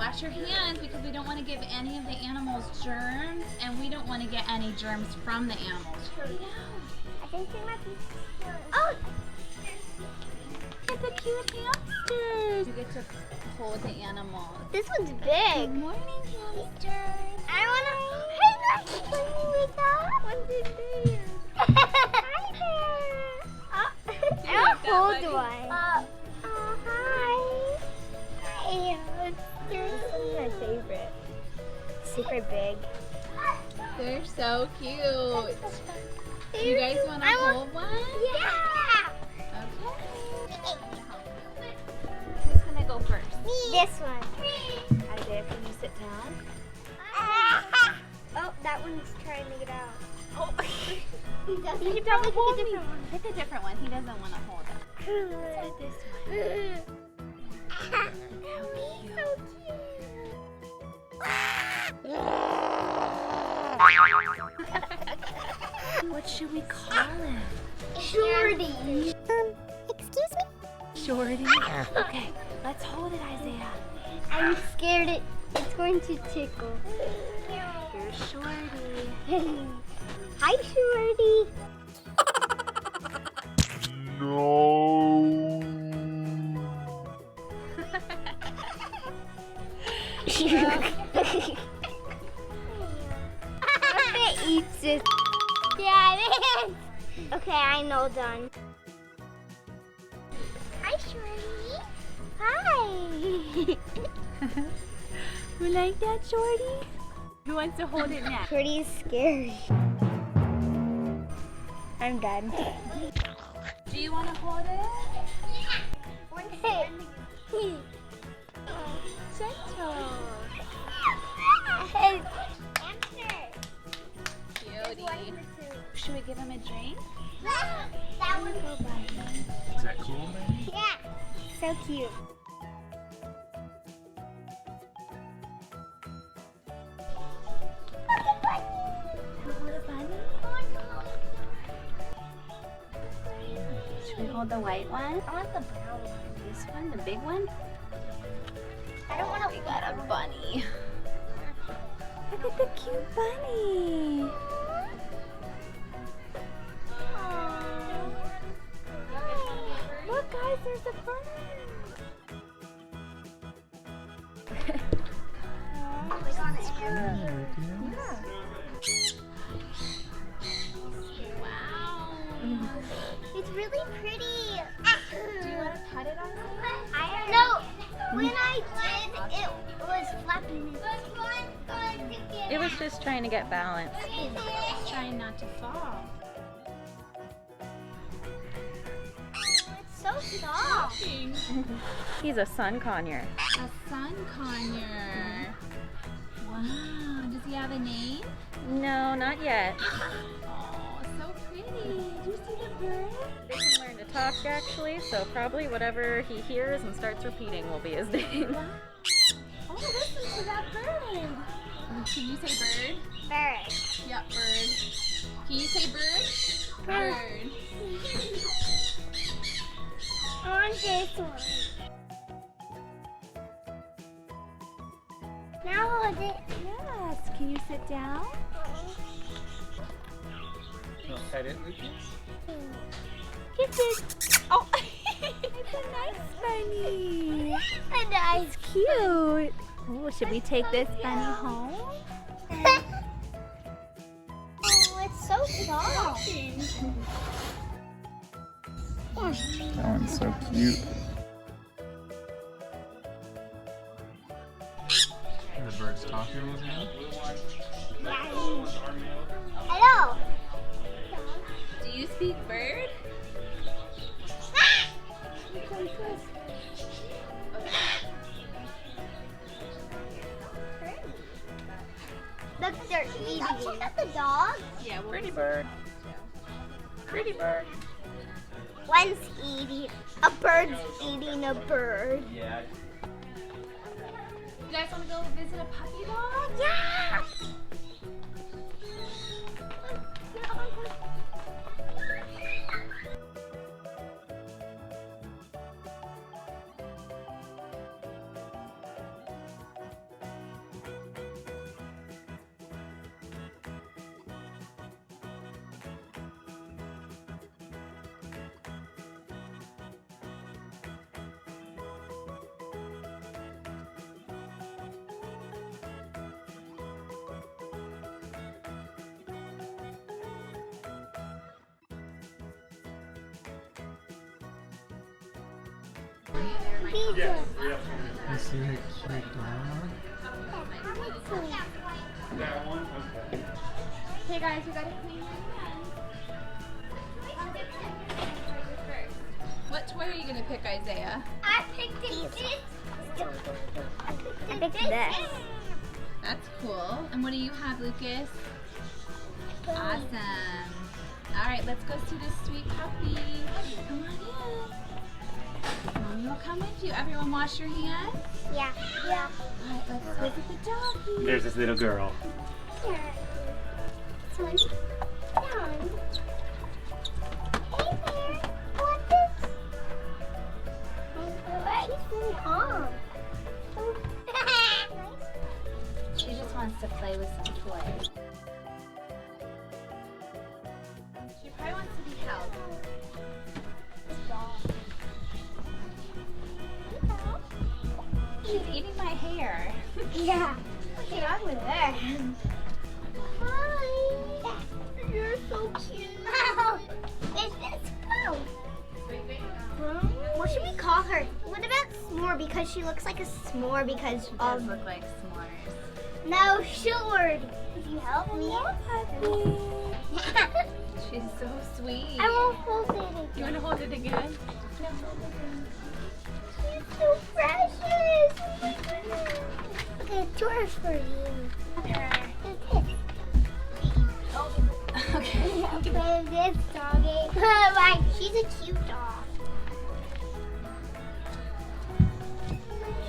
wash your hands because we don't want to give any of the animals germs, and we don't want to get any germs from the animals. I think they might be. Oh! It's a cute hamsters. You get to hold the animals. This one's big. Good morning, hamsters. I wanna. Hey, guys, can you wake up? What's in there? Hi there. I want to hold one. Hi. This is my favorite. Super big. They're so cute. You guys want to hold one? Yeah. Okay. Who's gonna go first? This one. Isaiah, can you sit down? Oh, that one's trying to get out. Oh. You should probably pick a different one. Pick a different one. He doesn't want to hold it. Let's do this one. How cute. What should we call him? Shorty. Excuse me? Shorty? Okay, let's hold it, Isaiah. I'm scared it's going to tickle. Here's Shorty. Hi, Shorty. No. It eats it. Yeah, it is. Okay, I know, done. Hi, Shorty. Hi. You like that, Shorty? Who wants to hold it next? Shorty is scary. I'm done. Do you want to hold it? Hey. Gentle. Hamster. Cutie. Should we give him a drink? That one. Go by him. Is that cool, man? Yeah. So cute. Hold a bunny? Should we hold the white one? I want the brown one. This one, the big one? I don't want to. We got a bunny. Look at the cute bunny. Look, guys, there's a bird. Wow. It's really pretty. Do you want to pet it on something? No. When I did, it was flapping. It was just trying to get balance. Trying not to fall. It's so soft. He's a sun conure. A sun conure. Wow. Does he have a name? No, not yet. Oh, so pretty. Did you see the bird? They can learn to talk actually, so probably whatever he hears and starts repeating will be his name. Wow. Oh, listen to that bird. Can you say bird? Bird. Yep, bird. Can you say bird? Bird. On this one. Now hold it. Yes. Can you sit down? You'll pet it, Lucas? Kisses. Oh, it's a nice bunny. And It's cute. Oh, should we take this bunny home? Oh, it's so soft. That one's so cute. The bird's talking with him. Hello. Do you speak bird? Look, they're eating. Check out the dog. Yeah, Pretty bird. Pretty bird. One's eating. A bird's eating a bird. Yeah. You guys want to go visit a puppy dog? Yeah. Pizza. You see her cute dog? That one? Okay. Hey guys, we gotta clean your hands. What toy are you gonna pick, Isaiah? I picked this. I picked this. That's cool. And what do you have, Lucas? Awesome. All right, let's go see this sweet puppy. Come on in. Mommy will come with you. Everyone wash your hands. Yeah. Yeah. All right, let's visit the doggy. There's this little girl. Yeah. Son. Down. Hey there. What is? She's really calm. She just wants to play with some toys. She probably wants to be held. She's eating my hair. Yeah. Get on with her. Hi. You're so cute. Is this Bro? What should we call her? What about S'more? Because she looks like a s'more because She does look like s'mores. No, Short. If you help me. She's so sweet. I won't hold it again. You want to hold it again? She's so precious. Oh my goodness. Okay, tour for you. Okay. This doggy. Like, she's a cute dog.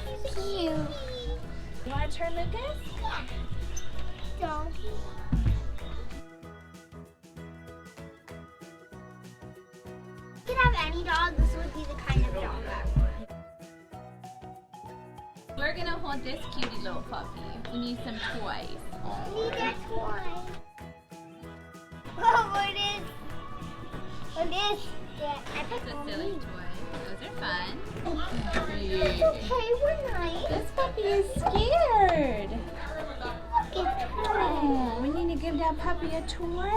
She's cute. You want to turn, Lucas? Doggy. You could have any dog. This would be the kind of dog I want. We're going to hold this cutie little puppy. We need some toys. We get one. Oh, what is? What is? Yeah, I It's picked a one. silly toy. Those are fun. It's okay, we're nice. This puppy is scared. Look at her. Oh, we need to give that puppy a toy.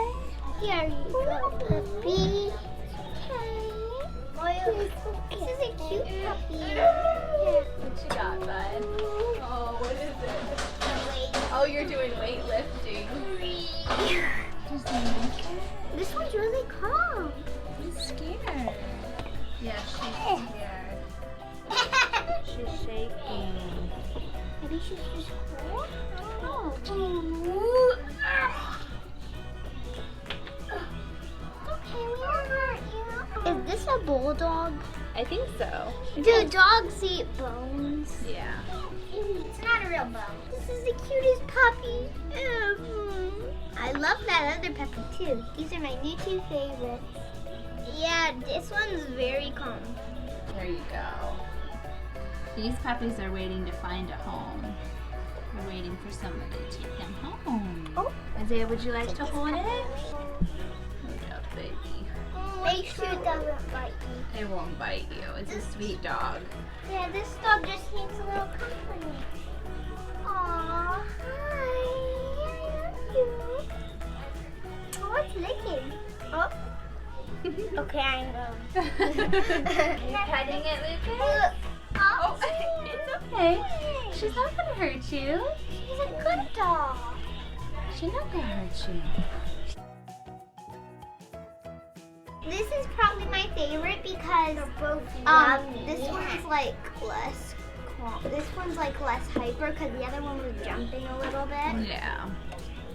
Here you go, puppy. Okay. This is a cute puppy. What you got, bud? Oh, what is it? Oh, you're doing weightlifting. Does he like it? This one's really calm. He's scared. Yeah, she's scared. She's shaking. Maybe she's just cool. Okay, we won't hurt you. Is this a bulldog? I think so. Do dogs eat bones? Yeah. It's not a real bone. This is the cutest puppy ever. I love that other puppy too. These are my new two favorites. Yeah, this one's very calm. There you go. These puppies are waiting to find a home. They're waiting for somebody to take them home. Oh. Isaiah, would you like to hold it? Hold up, baby. Make sure it doesn't bite you. It won't bite you. It's a sweet dog. Yeah, this dog just needs a little company. Aww, hi. I love you. Oh, it's licking. Oh. Okay, I know. You petting it, Lucas? Oh, It's okay. She's not gonna hurt you. she's a good dog. She's not gonna hurt you. This is probably my favorite because this one's like less calm. This one's like less hyper because the other one was jumping a little bit. Yeah.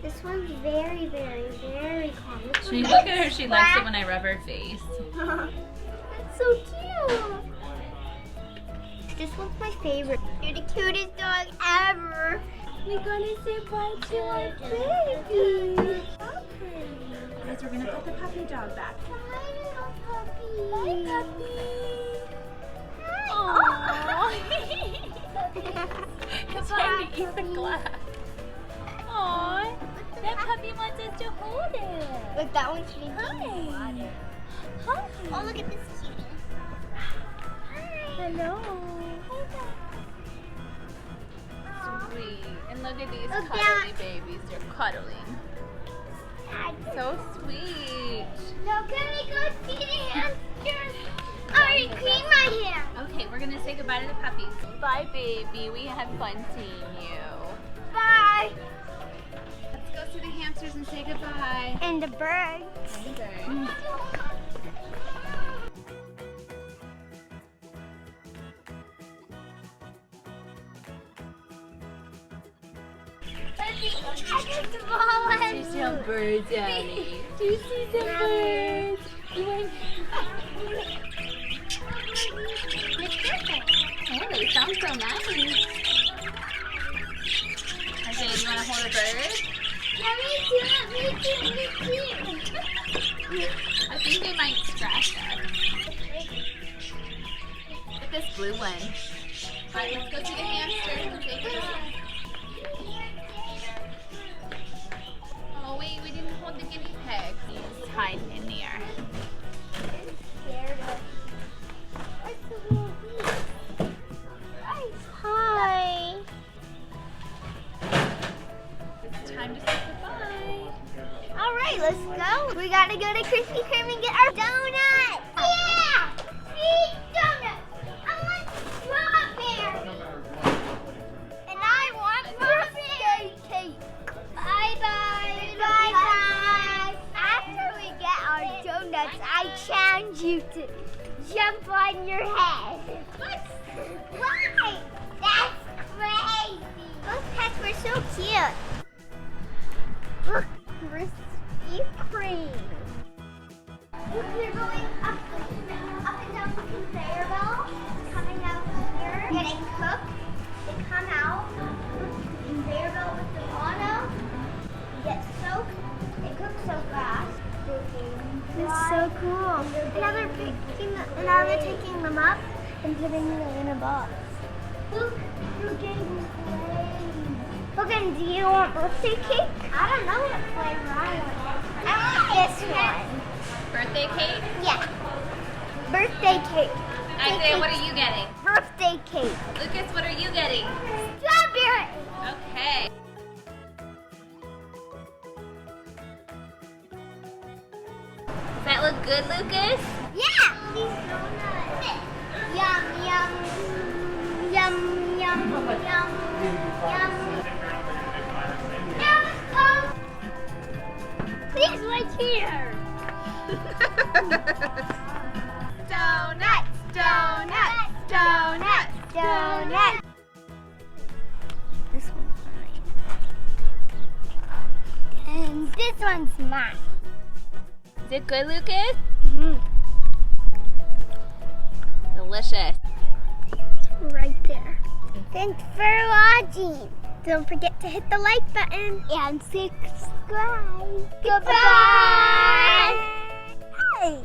This one's very, very, very calm. This She one look at her. She likes it when I rub her face. That's so cute. This one's my favorite. You're the cutest dog ever. We're gonna say bye to our baby. Guys, we're gonna put the puppy dog back. Bye, little puppy. Bye, puppy. Hi. It's trying to eat the glass. Aww, that puppy wants us to hold it. Look, that one's drinking Hi. water. Hi. Oh, look at this cutie. Hello. Sweet. And look at these Look cuddly babies. They're cuddling. Hi. So sweet. Now can we go see the hamsters? already cleaned my hair. Okay, we're gonna say goodbye to the puppies. Bye, baby. We had fun seeing you. Bye. Let's go see the hamsters and say goodbye. And the birds. See some birds, Ellie. Do you see some birds? You want... Oh, they sound so nice. Okay, you want to hold a bird? I think they might scratch us. Look at this blue one. Alright, let's go see the hamster and say goodbye. Oh wait, we didn't hold the guinea pig. He's hiding in there. Hi. It's time to say goodbye. All right, let's go. We gotta go to Krispy Kreme and get our donuts. Yeah! Sweet donuts. I want strawberry. And I want birthday cake. Bye-bye. Bye-bye. After we get our donuts, I challenge you to jump on your head. What? Why? That's crazy. Those pets were so cute. Look, Krispy Kreme. Look, you're going up and down the conveyor belt, coming out here, getting cooked. They come out, conveyor belt with the bottom, get soaked. They cook so fast. It's so cool. Now they're taking them up and putting them in a box. Look, you're getting Brookelynn, do you want birthday cake? I don't know what flavor I want. I want this one. Birthday cake? Yeah. Birthday cake. Isaiah, what are you getting? Birthday cake. Lucas, what are you getting? Strawberry. Okay. Does that look good, Lucas? Yeah. These donuts. Yum, yum. Yum, yum, yum, yum. Please right here. Donuts, donuts, donuts, Donut. This one's mine. And this one's mine. Is it good, Lucas? Mm. Delicious. It's right there. Thanks for watching. Don't forget to hit the like button and subscribe. Goodbye. Hey.